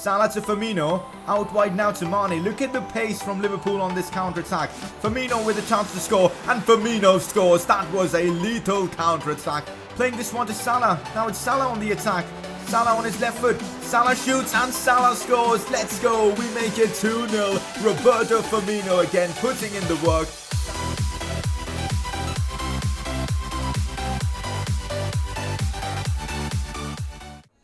Salah to Firmino, out wide now to Mane. Look at the pace from Liverpool on this counter-attack. Firmino with a chance to score, and Firmino scores. That was a lethal counter-attack. Playing this one to Salah. Now it's Salah on the attack. Salah on his left foot. Salah shoots and Salah scores. Let's go. We make it 2-0. Roberto Firmino again putting in the work.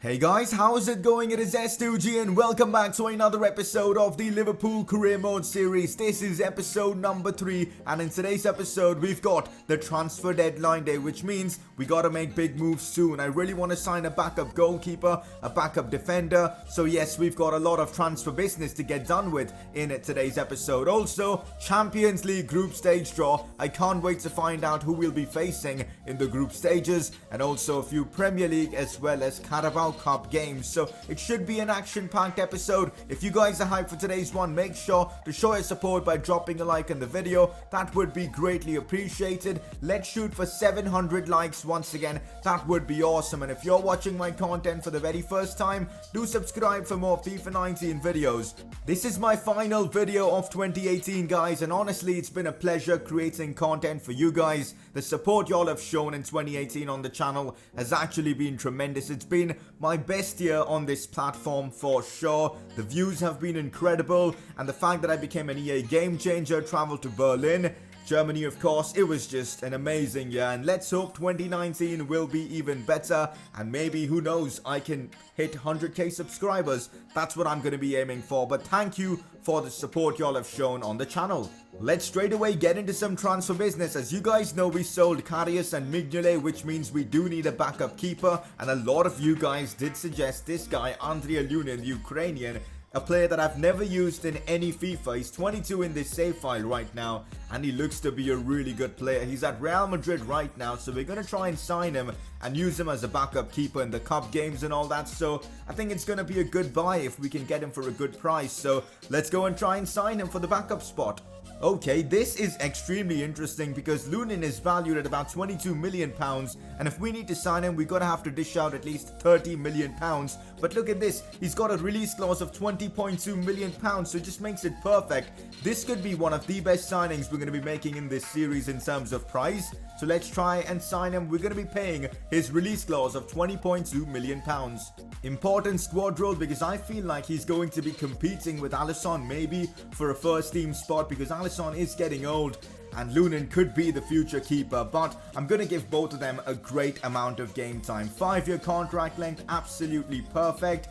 Hey guys, how's it going? It is S2G and welcome back to another episode of the Liverpool Career Mode series. This is episode number 3, and in today's episode we've got the transfer deadline day, which means we gotta make big moves soon. I really want to sign a backup goalkeeper, a backup defender, so yes, we've got a lot of transfer business to get done with in today's episode. Also, Champions League group stage draw. I can't wait to find out who we'll be facing in the group stages, and also a few Premier League as well as Carabao Cup games, so it should be an action-packed episode. If you guys are hyped for today's one, make sure to show your support by dropping a like on the video. That would be greatly appreciated. Let's shoot for 700 likes once again. That would be awesome. And if you're watching my content for the very first time, do subscribe for more FIFA 19 videos. This is my final video of 2018, guys, and honestly it's been a pleasure creating content for you guys. The support y'all have shown in 2018 on the channel has actually been tremendous. It's been my best year on this platform for sure. The views have been incredible, and the fact that I became an EA game changer, traveled to Berlin, Germany of course, it was just an amazing year, and let's hope 2019 will be even better, and maybe, who knows, I can hit 100k subscribers. That's what I'm going to be aiming for, but thank you for the support y'all have shown on the channel. Let's straight away get into some transfer business. As you guys know, we sold Karius and Mignolet, which means we do need a backup keeper, and a lot of you guys did suggest this guy, Andriy Lunin, the Ukrainian, a player that I've never used in any FIFA. He's 22 in this save file right now, and he looks to be a really good player. He's at Real Madrid right now, so we're going to try and sign him and use him as a backup keeper in the cup games and all that. So I think it's going to be a good buy if we can get him for a good price. So let's go and try and sign him for the backup spot. Okay, this is extremely interesting because Lunin is valued at about £22 million, and if we need to sign him, we're gonna have to dish out at least £30 million. But look at this, he's got a release clause of £20.2 million, so it just makes it perfect. This could be one of the best signings we're gonna be making in this series in terms of price. So let's try and sign him. We're going to be paying his release clause of £20.2 million. Important squad role because I feel like he's going to be competing with Alisson maybe for a first team spot, because Alisson is getting old and Lunin could be the future keeper, but I'm going to give both of them a great amount of game time. 5-year contract length, absolutely perfect.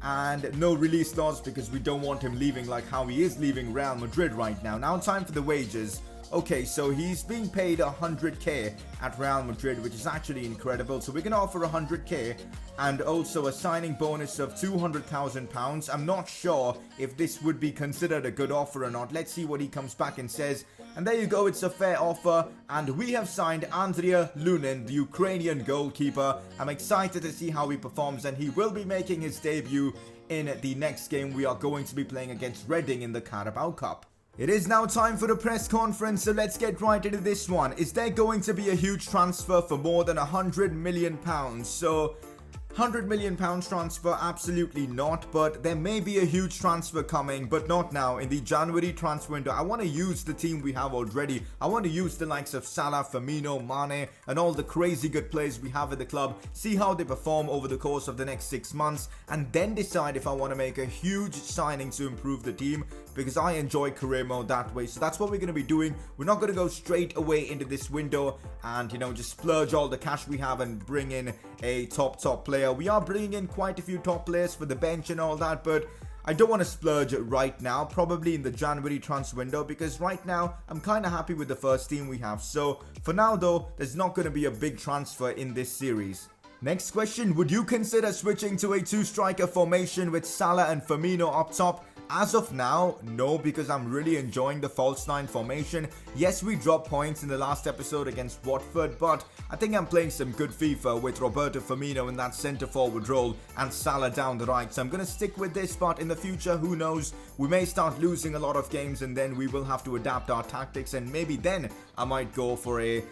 And no release clause because we don't want him leaving like how he is leaving Real Madrid right now. Now time for the wages. Okay, so he's being paid 100k at Real Madrid, which is actually incredible. So we're going to offer 100k and also a signing bonus of £200,000. I'm not sure if this would be considered a good offer or not. Let's see what he comes back and says. And there you go, it's a fair offer. And we have signed Andriy Lunin, the Ukrainian goalkeeper. I'm excited to see how he performs, and he will be making his debut in the next game we are going to be playing against Reading in the Carabao Cup. It is now time for the press conference, so let's get right into this one. Is there going to be a huge transfer for more than £100 million? So £100 million transfer, absolutely not, but there may be a huge transfer coming, but not now. In the January transfer window, I want to use the team we have already. I want to use the likes of Salah, Firmino, Mane, and all the crazy good players we have at the club, see how they perform over the course of the next 6 months, and then decide if I want to make a huge signing to improve the team, because I enjoy career mode that way. So that's what we're going to be doing. We're not going to go straight away into this window and, just splurge all the cash we have and bring in a top player. We are bringing in quite a few top players for the bench and all that, but I don't want to splurge right now, probably in the January transfer window, because right now I'm kind of happy with the first team we have. So for now though, there's not going to be a big transfer in this series. Next question, would you consider switching to a 2-striker formation with Salah and Firmino up top? As of now, no, because I'm really enjoying the false nine formation. Yes, we dropped points in the last episode against Watford, but I think I'm playing some good FIFA with Roberto Firmino in that centre forward role and Salah down the right. So I'm going to stick with this, but in the future, who knows? We may start losing a lot of games and then we will have to adapt our tactics, and maybe then I might go for a,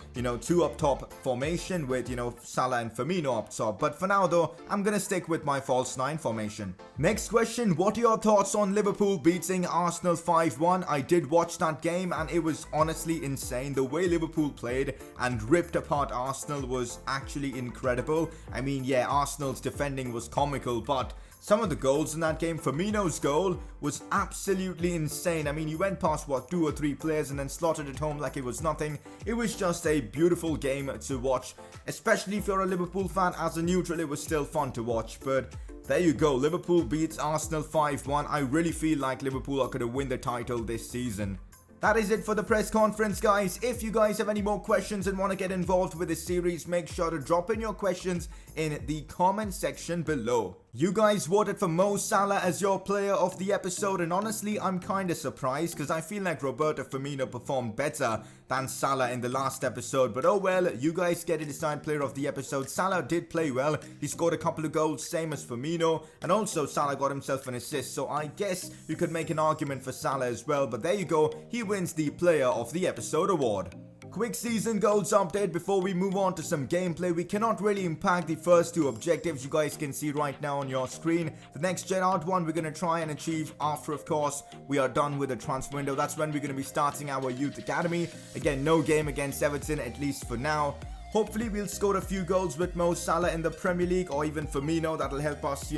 two up top formation with, Salah and Firmino up top. But for now though, I'm going to stick with my false nine formation. Next question, what are your thoughts on Liverpool beating Arsenal 5-1? I did watch that game and it was honestly insane. The way Liverpool played and ripped apart Arsenal was actually incredible. I mean, yeah, Arsenal's defending was comical, but some of the goals in that game, Firmino's goal was absolutely insane. I mean, he went past, 2 or 3 players and then slotted it home like it was nothing. It was just a beautiful game to watch, especially if you're a Liverpool fan. As a neutral, it was still fun to watch, but there you go. Liverpool beats Arsenal 5-1. I really feel like Liverpool are going to win the title this season. That is it for the press conference, guys. If you guys have any more questions and want to get involved with this series, make sure to drop in your questions in the comment section below. You guys voted for Mo Salah as your player of the episode, and honestly, I'm kinda surprised because I feel like Roberto Firmino performed better than Salah in the last episode. But oh well, you guys get to decide player of the episode. Salah did play well. He scored a couple of goals, same as Firmino, and also Salah got himself an assist. So I guess you could make an argument for Salah as well. But there you go, he wins the player of the episode award. Quick season goals update before we move on to some gameplay. We cannot really impact the first 2 objectives you guys can see right now on your screen. The next Gerrard one we're going to try and achieve after, of course, we are done with the transfer window. That's when we're going to be starting our youth academy. Again, no game against Everton, at least for now. Hopefully we'll score a few goals with Mo Salah in the Premier League, or even Firmino. That'll help us,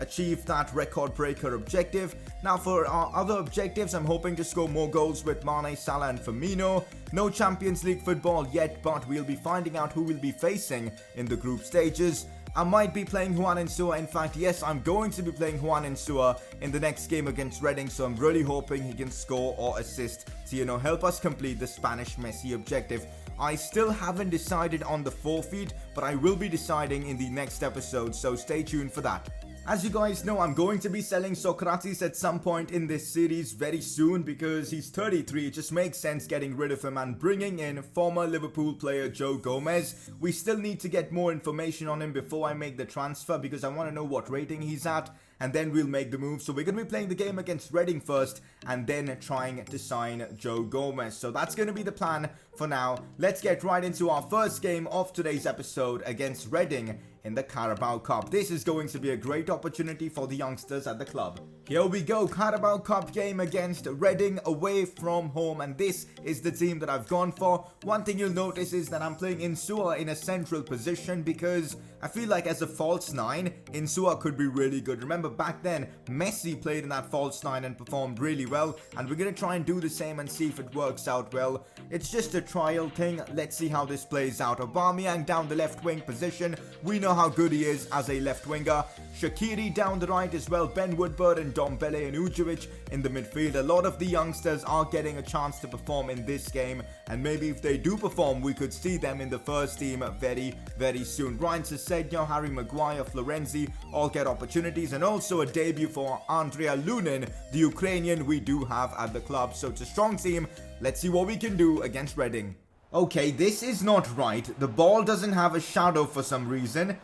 achieve that record breaker objective. Now for our other objectives, I'm hoping to score more goals with Mane, Salah and Firmino. No Champions League football yet, but we'll be finding out who we'll be facing in the group stages. I might be playing Juan Insua. In fact, yes, I'm going to be playing Juan Insua in the next game against Reading, so I'm really hoping he can score or assist to, help us complete the Spanish Messi objective. I still haven't decided on the forfeit, but I will be deciding in the next episode, so stay tuned for that. As you guys know, I'm going to be selling Socrates at some point in this series very soon because he's 33. It just makes sense getting rid of him and bringing in former Liverpool player Joe Gomez. We still need to get more information on him before I make the transfer because I want to know what rating he's at, and then we'll make the move. So we're going to be playing the game against Reading first and then trying to sign Joe Gomez. So that's going to be the plan for now. Let's get right into our first game of today's episode against Reading in the Carabao Cup. This is going to be a great opportunity for the youngsters at the club. Here we go, Carabao Cup game against Reading away from home, and this is the team that I've gone for. One thing you'll notice is that I'm playing Insua in a central position because I feel like as a false 9, Insua could be really good. Remember back then, Messi played in that false 9 and performed really well, and we're going to try and do the same and see if it works out well. It's just a trial thing. Let's see how this plays out. Aubameyang down the left wing position. We know how good he is as a left winger. Shaqiri down the right as well. Ben Woodward and Dombele and Ujovic in the midfield. A lot of the youngsters are getting a chance to perform in this game, and maybe if they do perform, we could see them in the first team very, very soon. Ryan Sessegnon, Harry Maguire, Florenzi all get opportunities, and also a debut for Andrea Lunin, the Ukrainian we do have at the club. So it's a strong team. Let's see what we can do against Reading. Okay, this is not right. The ball doesn't have a shadow for some reason.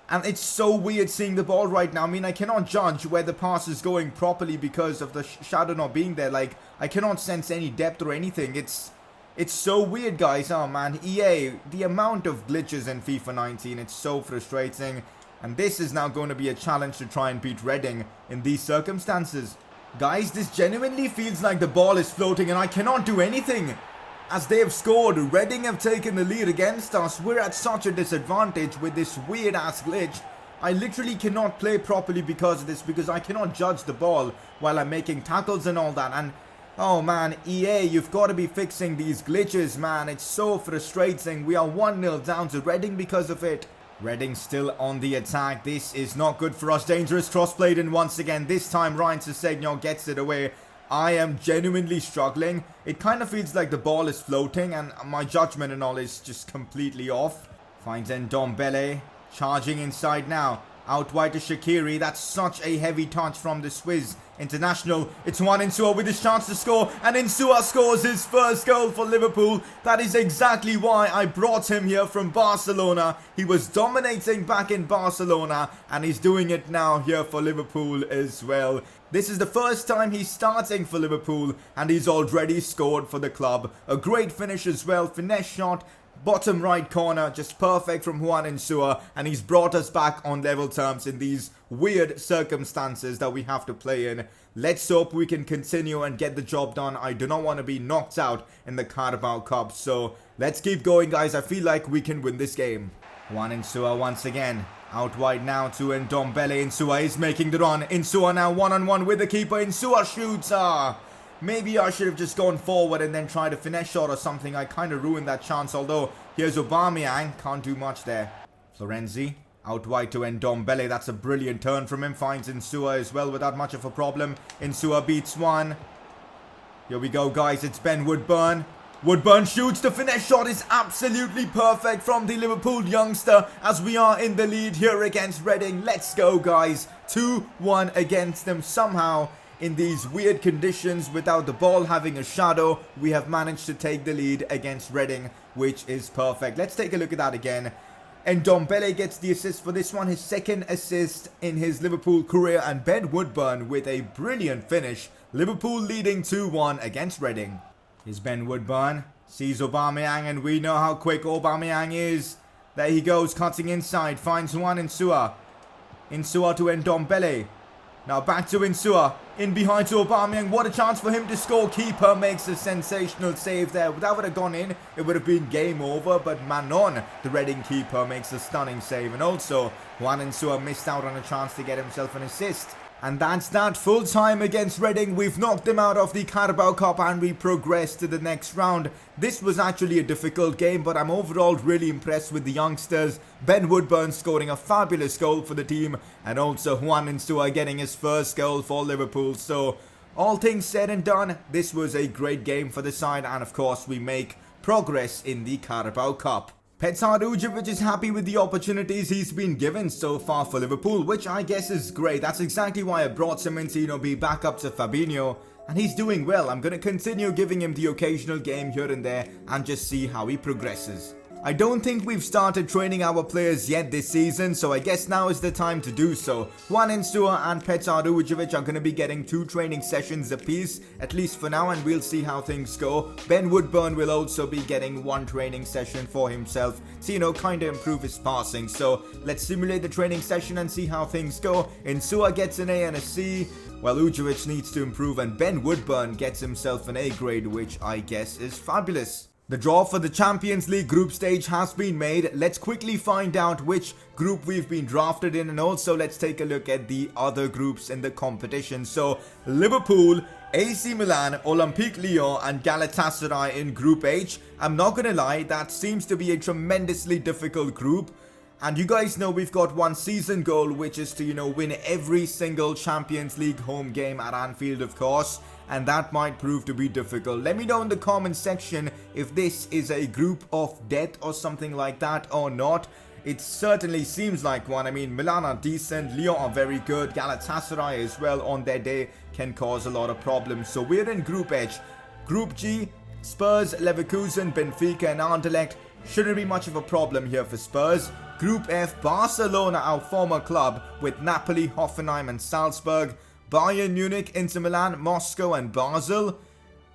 And it's so weird seeing the ball right now. I mean, I cannot judge where the pass is going properly because of the shadow not being there. Like, I cannot sense any depth or anything. It's so weird, guys. Oh, man. EA, the amount of glitches in FIFA 19, it's so frustrating. And this is now going to be a challenge to try and beat Reading in these circumstances. Guys, this genuinely feels like the ball is floating and I cannot do anything. As they have scored, Reading have taken the lead against us. We're at such a disadvantage with this weird ass glitch. I literally cannot play properly because of this, because I cannot judge the ball while I'm making tackles and all that. And oh man, EA, you've got to be fixing these glitches, man. It's so frustrating. We are 1-0 down to Reading because of it. Reading still on the attack. This is not good for us. Dangerous cross played in once again. This time Ryan Sessegnon gets it away. I am genuinely struggling. It kind of feels like the ball is floating and my judgment and all is just completely off. Finds Ndombele. Charging inside now. Out wide to Shaqiri. That's such a heavy touch from the Swiss international. It's Juan Insua with his chance to score, and Insua scores his first goal for Liverpool. That is exactly why I brought him here from Barcelona. He was dominating back in Barcelona, and he's doing it now here for Liverpool as well. This is the first time he's starting for Liverpool, and he's already scored for the club. A great finish as well. Finesse shot, bottom right corner, just perfect from Juan Insua, and he's brought us back on level terms in these weird circumstances that we have to play in. Let's hope we can continue and get the job done. I do not want to be knocked out in the Carabao Cup, so let's keep going, guys. I feel like we can win this game. Juan Insua once again. Out wide now to Ndombele. Insua is making the run. Insua now one-on-one with the keeper. Insua shoots. Maybe I should have just gone forward and then tried a finesse shot or something. I kind of ruined that chance, although here's Aubameyang. Can't do much there. Florenzi out wide to Ndombele. That's a brilliant turn from him. Finds Insua as well without much of a problem. Insua beats one. Here we go, guys. It's Ben Woodburn. Woodburn shoots. The finesse shot is absolutely perfect from the Liverpool youngster as we are in the lead here against Reading. Let's go, guys. 2-1 against them somehow. In these weird conditions, without the ball having a shadow, we have managed to take the lead against Reading, which is perfect. Let's take a look at that again. And Ndombele gets the assist for this one, his second assist in his Liverpool career, and Ben Woodburn with a brilliant finish. Liverpool leading 2-1 against Reading. Here's Ben Woodburn, sees Aubameyang, and we know how quick Aubameyang is. There he goes, cutting inside, finds Juan Insua. Insua to Ndombele. Now back to Insua, in behind to Aubameyang. What a chance for him to score. Keeper makes a sensational save there. If that would have gone in, it would have been game over. But Manon, the Reading keeper, makes a stunning save. And also, Juan Insua missed out on a chance to get himself an assist. And that's that. Full time against Reading. We've knocked them out of the Carabao Cup and we progress to the next round. This was actually a difficult game, but I'm overall really impressed with the youngsters. Ben Woodburn scoring a fabulous goal for the team, and also Juan Insua getting his first goal for Liverpool. So all things said and done, this was a great game for the side, and of course we make progress in the Carabao Cup. Petar Ujovic is happy with the opportunities he's been given so far for Liverpool, which I guess is great. That's exactly why I brought him in to, be back up to Fabinho. And he's doing well. I'm going to continue giving him the occasional game here and there and just see how he progresses. I don't think we've started training our players yet this season, so I guess now is the time to do so. Juan Insua and Petar Ujovic are going to be getting 2 training sessions apiece, at least for now, and we'll see how things go. Ben Woodburn will also be getting 1 training session for himself to, kind of improve his passing. So let's simulate the training session and see how things go. Insua gets an A and a C, while Ujovic needs to improve, and Ben Woodburn gets himself an A grade, which I guess is fabulous. The draw for the Champions League group stage has been made. Let's quickly find out which group we've been drafted in, and also let's take a look at the other groups in the competition. So Liverpool, AC Milan, Olympique Lyon and Galatasaray in Group H. I'm not gonna lie, that seems to be a tremendously difficult group. And you guys know we've got one season goal, which is to, win every single Champions League home game at Anfield, of course. And that might prove to be difficult. Let me know in the comment section if this is a group of death or something like that or not. It certainly seems like one. I mean, Milan are decent, Lyon are very good, Galatasaray as well on their day can cause a lot of problems. So we're in Group H. Group G, Spurs, Leverkusen, Benfica and Anderlecht. Shouldn't be much of a problem here for Spurs. Group F, Barcelona, our former club, with Napoli, Hoffenheim and Salzburg. Bayern Munich, Inter Milan, Moscow and Basel.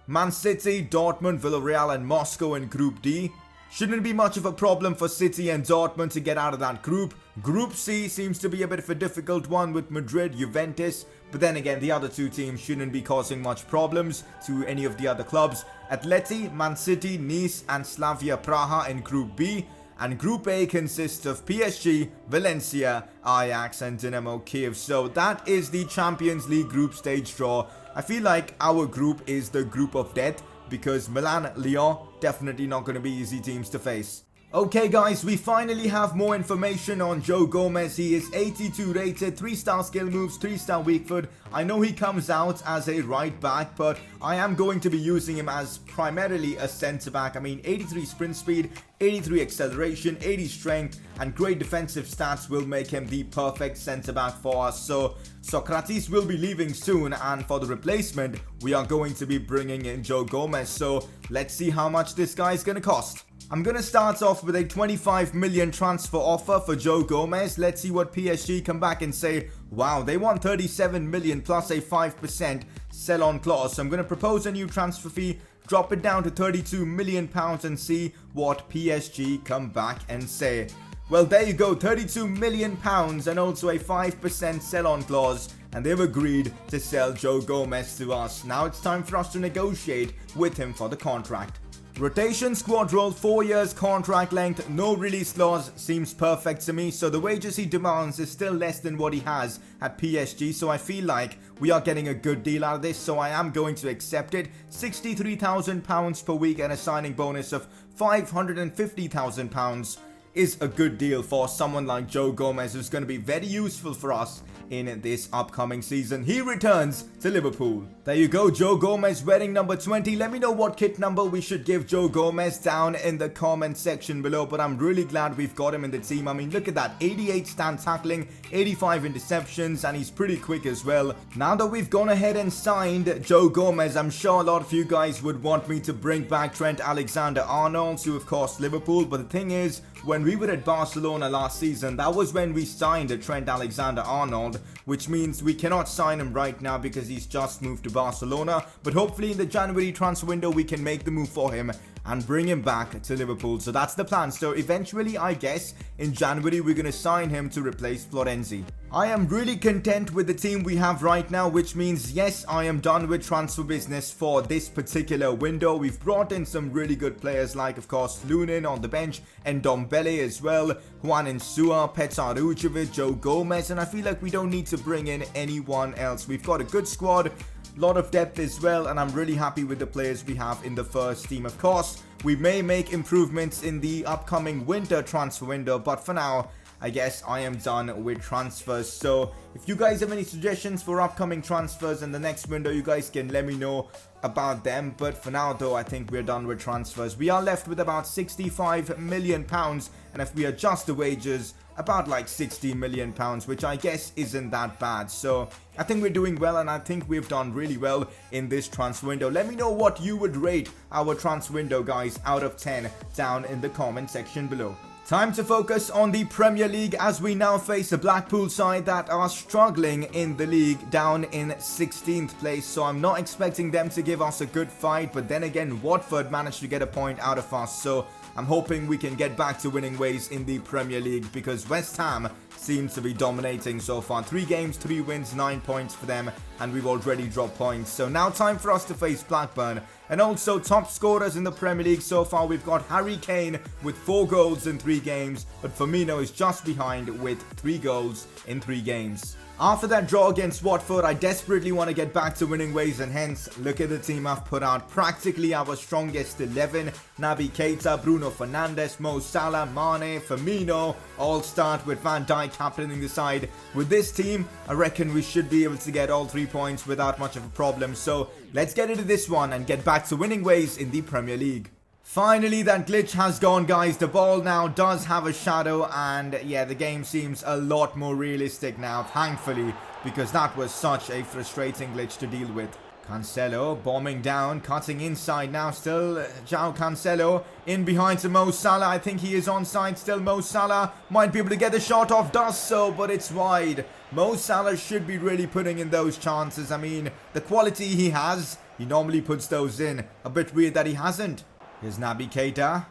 Man City, Dortmund, Villarreal and Moscow in Group D. Shouldn't be much of a problem for City and Dortmund to get out of that group. Group C seems to be a bit of a difficult one with Madrid, Juventus. But then again, the other 2 teams shouldn't be causing much problems to any of the other clubs. Atleti, Man City, Nice and Slavia Praha in Group B. And Group A consists of PSG, Valencia, Ajax and Dynamo Kiev. So that is the Champions League group stage draw. I feel like our group is the group of death because Milan, Lyon, definitely not going to be easy teams to face. Okay guys, we finally have more information on Joe Gomez. He is 82 rated, 3-star skill moves, 3-star weak foot. I know he comes out as a right back, but I am going to be using him as primarily a centre back. I mean, 83 sprint speed, 83 acceleration, 80 strength, and great defensive stats will make him the perfect centre back for us. So Socrates will be leaving soon, and for the replacement, we are going to be bringing in Joe Gomez. So let's see how much this guy is going to cost. I'm going to start off with a 25 million transfer offer for Joe Gomez. Let's see what PSG come back and say. Wow, they want 37 million plus a 5% sell-on clause. So I'm going to propose a new transfer fee, drop it down to 32 million pounds and see what PSG come back and say. Well, there you go, 32 million pounds and also a 5% sell-on clause. And they've agreed to sell Joe Gomez to us. Now it's time for us to negotiate with him for the contract. Rotation squad role, 4 years contract length, no release clause, seems perfect to me. So the wages he demands is still less than what he has at PSG. So I feel like we are getting a good deal out of this. So I am going to accept it. £63,000 per week and a signing bonus of £550,000 is a good deal for someone like Joe Gomez, who's going to be very useful for us in this upcoming season. He returns to Liverpool. There you go, Joe Gomez wearing number 20. Let me know what kit number we should give Joe Gomez down in the comment section below, but I'm really glad we've got him in the team. I mean, look at that, 88 stand tackling, 85 interceptions, and he's pretty quick as well. Now that we've gone ahead and signed Joe Gomez, I'm sure a lot of you guys would want me to bring back Trent Alexander-Arnold to, of course, Liverpool, but the thing is, when we were at Barcelona last season, that was when we signed Trent Alexander-Arnold, which means we cannot sign him right now because he's just moved to Barcelona. But hopefully in the January transfer window, we can make the move for him and bring him back to Liverpool. So that's the plan. So eventually, I guess, in January, we're going to sign him to replace Florenzi. I am really content with the team we have right now, which means, yes, I am done with transfer business for this particular window. We've brought in some really good players like, of course, Lunin on the bench and Ndombele as well, Juan Insua, Petar Ujovic, Joe Gomez, and I feel like we don't need to bring in anyone else. We've got a good squad, lot of depth as well, and I'm really happy with the players we have in the first team. Of course, we may make improvements in the upcoming winter transfer window, but for now, I guess I am done with transfers. So if you guys have any suggestions for upcoming transfers in the next window, you guys can let me know about them. But for now though, I think we're done with transfers. We are left with about 65 million pounds, and if we adjust the wages, about like 60 million pounds, which I guess isn't that bad. So I think we're doing well, and I think we've done really well in this transfer window. Let me know what you would rate our transfer window, guys, out of 10 down in the comment section below. Time to focus on the Premier League as we now face a Blackpool side that are struggling in the league, down in 16th place. So I'm not expecting them to give us a good fight, but then again, Watford managed to get a point out of us. So I'm hoping we can get back to winning ways in the Premier League, because West Ham seems to be dominating so far. 3 games, 3 wins, 9 points for them, and we've already dropped points. So now time for us to face Blackburn. And also top scorers in the Premier League so far, we've got Harry Kane with 4 goals in 3 games, but Firmino is just behind with 3 goals in 3 games. After that draw against Watford, I desperately want to get back to winning ways, and hence, look at the team I've put out. Practically our strongest 11. Naby Keita, Bruno Fernandes, Mo Salah, Mane, Firmino, all start with Van Dijk captaining the side. With this team, I reckon we should be able to get all 3 points without much of a problem. So let's get into this one and get back to winning ways in the Premier League. Finally, that glitch has gone, guys. The ball now does have a shadow, and yeah, the game seems a lot more realistic now, thankfully, because that was such a frustrating glitch to deal with. Cancelo bombing down, cutting inside now, still João Cancelo in behind to Mo Salah. I think he is onside still. Mo Salah might be able to get the shot off, does so, but it's wide. Mo Salah should be really putting in those chances. I mean, the quality he has, he normally puts those in. A bit weird that he hasn't. Here's Naby Keita.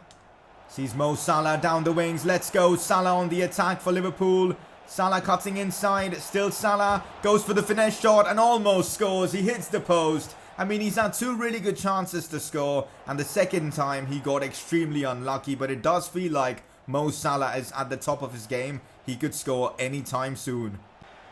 Sees Mo Salah down the wings. Let's go. Salah on the attack for Liverpool. Salah cutting inside. Still Salah. Goes for the finesse shot and almost scores. He hits the post. I mean, he's had 2 really good chances to score, and the second time he got extremely unlucky. But it does feel like Mo Salah is at the top of his game. He could score anytime soon.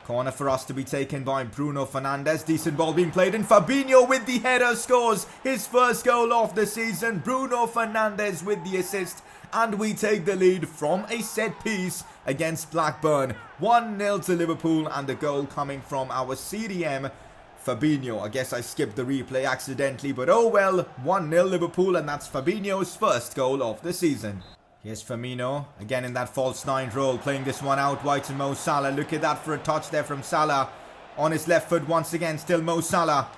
Corner for us to be taken by Bruno Fernandes. Decent ball being played in. Fabinho with the header scores his first goal of the season. Bruno Fernandes with the assist. and we take the lead from a set piece against Blackburn. 1-0 to Liverpool, and the goal coming from our CDM Fabinho. I guess I skipped the replay accidentally, but oh well. 1-0 Liverpool, and that's Fabinho's first goal of the season. Here's Firmino, again in that false 9 role, playing this one out wide to Mo Salah. Look at that for a touch there from Salah. On his left foot once again, still Mo Salah.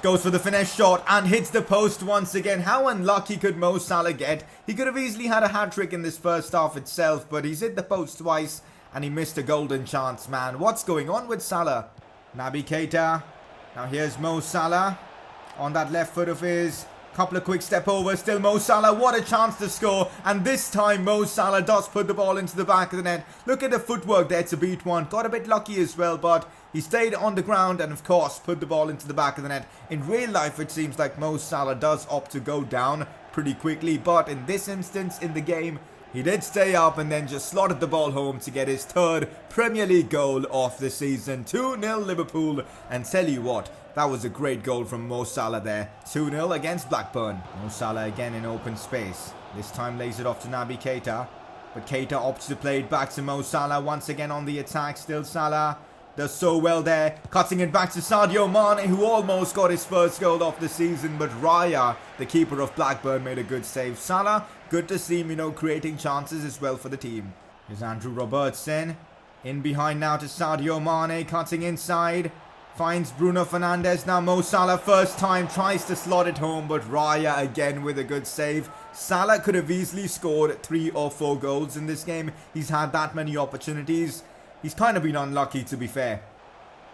Goes for the finesse shot and hits the post once again. How unlucky could Mo Salah get? He could have easily had a hat-trick in this first half itself, but he's hit the post twice and he missed a golden chance, man. What's going on with Salah? Naby Keita. Now here's Mo Salah on that left foot of his. Couple of quick step over, still Mo Salah. What a chance to score, and this time Mo Salah does put the ball into the back of the net. Look at the footwork there to beat one. Got a bit lucky as well, but he stayed on the ground and of course put the ball into the back of the net. In real life it seems like Mo Salah does opt to go down pretty quickly, but in this instance in the game he did stay up and then just slotted the ball home to get his third Premier League goal of the season. 2-0 Liverpool, and tell you what, that was a great goal from Mo Salah there. 2-0 against Blackburn. Mo Salah again in open space. This time lays it off to Naby Keita. But Keita opts to play it back to Mo Salah. Once again on the attack. Still Salah. Does so well there. Cutting it back to Sadio Mane, who almost got his first goal of the season. But Raya, the keeper of Blackburn, made a good save. Salah, good to see him, creating chances as well for the team. Here's Andrew Robertson. In behind now to Sadio Mane. Cutting inside. Finds Bruno Fernandes. Now Mo Salah first time tries to slot it home, but Raya again with a good save. Salah could have easily scored 3 or 4 goals in this game. He's had that many opportunities. He's kind of been unlucky, to be fair.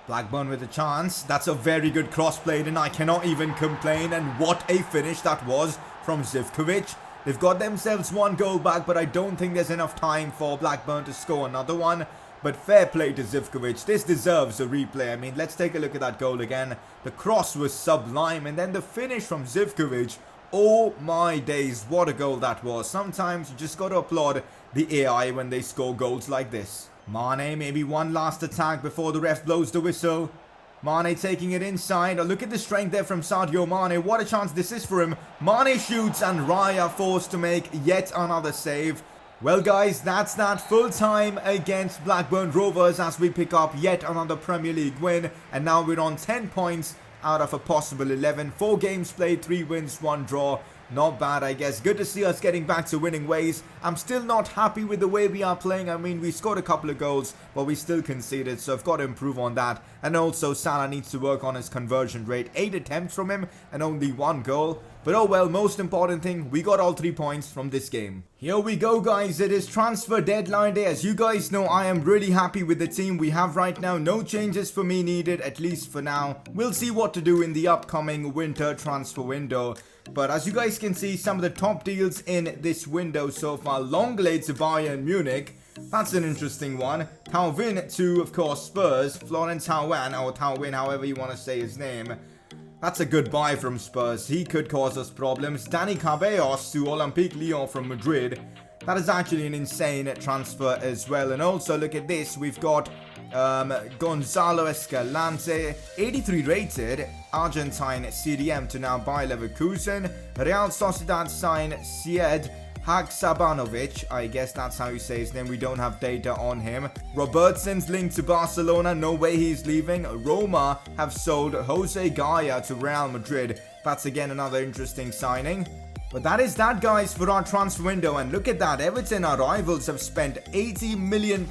Blackburn with a chance. That's a very good cross played and I cannot even complain. And what a finish that was from Zivkovic. They've got themselves 1 goal back, but I don't think there's enough time for Blackburn to score another one. But fair play to Zivkovic. This deserves a replay. I mean, let's take a look at that goal again. The cross was sublime. And then the finish from Zivkovic. Oh my days. What a goal that was. Sometimes you just got to applaud the AI when they score goals like this. Mane, maybe one last attack before the ref blows the whistle. Mane taking it inside. Oh, look at the strength there from Sadio Mane. What a chance this is for him. Mane shoots and Raya forced to make yet another save. Well guys, that's that. Full time against Blackburn Rovers as we pick up yet another Premier League win. And now we're on 10 points out of a possible 11. 4 games played, 3 wins, 1 draw. Not bad, I guess. Good to see us getting back to winning ways. I'm still not happy with the way we are playing. I mean, we scored a couple of goals, but we still conceded, so I've got to improve on that. And also, Salah needs to work on his conversion rate. 8 attempts from him and only 1 goal. But oh well, most important thing, we got all 3 points from this game. Here we go guys, it is transfer deadline day. As you guys know, I am really happy with the team we have right now. No changes for me needed, at least for now. We'll see what to do in the upcoming winter transfer window. But as you guys can see, some of the top deals in this window so far. Longley to Bayern Munich. That's an interesting one. Tauvin to, of course, Spurs. Florent Tauvin, or Tauvin, however you want to say his name. That's a good buy from Spurs. He could cause us problems. Dani Ceballos to Olympique Lyon from Madrid. That is actually an insane transfer as well. And also, look at this. We've got Gonzalo Escalante, 83 rated, Argentine CDM to now Bayer Leverkusen. Real Sociedad sign Sied Haksabanovic, I guess that's how you say his name. We don't have data on him. Robertson's linked to Barcelona. No way he's leaving. Roma have sold Jose Gaya to Real Madrid. That's again another interesting signing. But that is that, guys, for our transfer window. And look at that. Everton, our rivals, have spent £80 million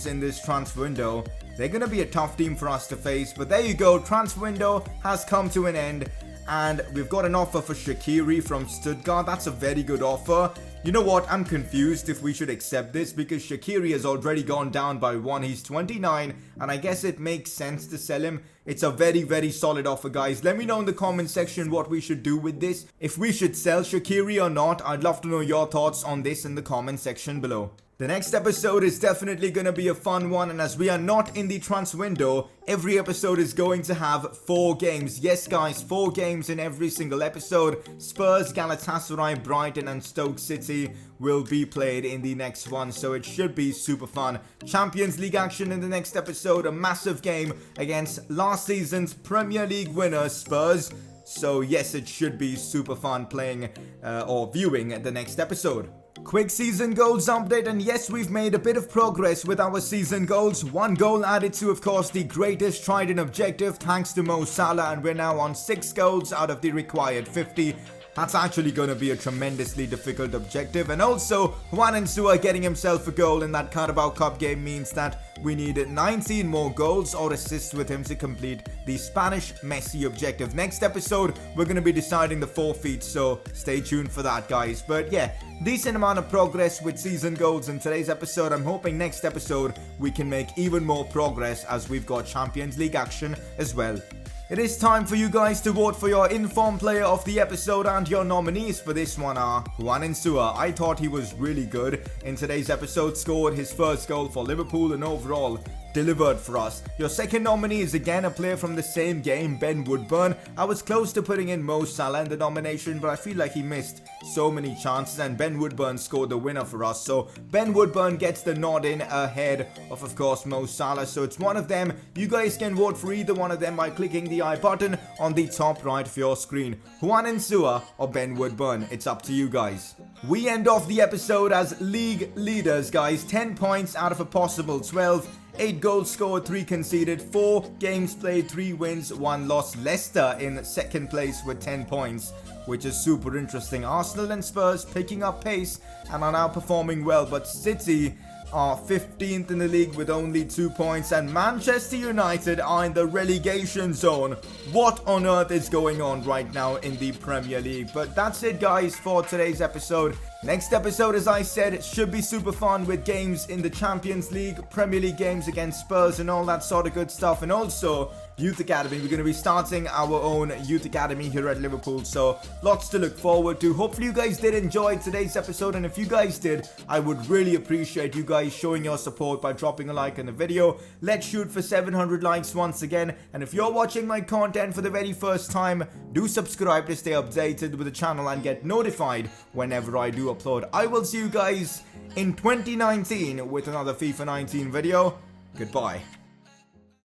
in this transfer window. They're going to be a tough team for us to face. But there you go. Transfer window has come to an end. And we've got an offer for Shaqiri from Stuttgart. That's a very good offer. You know what? I'm confused if we should accept this because Shaqiri has already gone down by 1. He's 29 and I guess it makes sense to sell him. It's a very, very solid offer, guys. Let me know in the comment section what we should do with this. If we should sell Shaqiri or not, I'd love to know your thoughts on this in the comment section below. The next episode is definitely going to be a fun one, and as we are not in the transfer window, every episode is going to have 4 games. Yes guys, 4 games in every single episode. Spurs, Galatasaray, Brighton and Stoke City will be played in the next one, so it should be super fun. Champions League action in the next episode, a massive game against last season's Premier League winner Spurs. So yes, it should be super fun playing or viewing the next episode. Quick season goals update, and yes, we've made a bit of progress with our season goals. 1 goal added to, of course, the greatest trident objective thanks to Mo Salah, and we're now on 6 goals out of the required 50. That's actually going to be a tremendously difficult objective. And also, Juan Ensua getting himself a goal in that Carabao Cup game means that we need 19 more goals or assists with him to complete the Spanish Messi objective. Next episode, we're going to be deciding the forfeit, so stay tuned for that, guys. But yeah, decent amount of progress with season goals in today's episode. I'm hoping next episode we can make even more progress as we've got Champions League action as well. It is time for you guys to vote for your informed player of the episode, and your nominees for this one are Juan Ensua. I thought he was really good in today's episode, scored his first goal for Liverpool and overall delivered for us. Your second nominee is again a player from the same game, Ben Woodburn. I was close to putting in Mo Salah in the nomination, but I feel like he missed so many chances and Ben Woodburn scored the winner for us. So Ben Woodburn gets the nod in ahead of course, Mo Salah. So it's one of them. You guys can vote for either one of them by clicking the I button on the top right of your screen. Juan Ensua or Ben Woodburn. It's up to you guys. We end off the episode as league leaders, guys. 10 points out of a possible 12. 8 goals scored, 3 conceded, 4 games played, 3 wins, 1 loss. Leicester in second place with 10 points, which is super interesting. Arsenal and Spurs picking up pace and are now performing well, but City are 15th in the league with only 2 points, and Manchester United are in the relegation zone. What on earth is going on right now in the Premier League? But that's it, guys, for today's episode. Next episode, as I said, should be super fun with games in the Champions League, Premier League games against Spurs and all that sort of good stuff. And also, Youth Academy. We're going to be starting our own Youth Academy here at Liverpool. So, lots to look forward to. Hopefully, you guys did enjoy today's episode. And if you guys did, I would really appreciate you guys showing your support by dropping a like on the video. Let's shoot for 700 likes once again. And if you're watching my content for the very first time, do subscribe to stay updated with the channel and get notified whenever I do upload. I will see you guys in 2019 with another FIFA 19 video. Goodbye.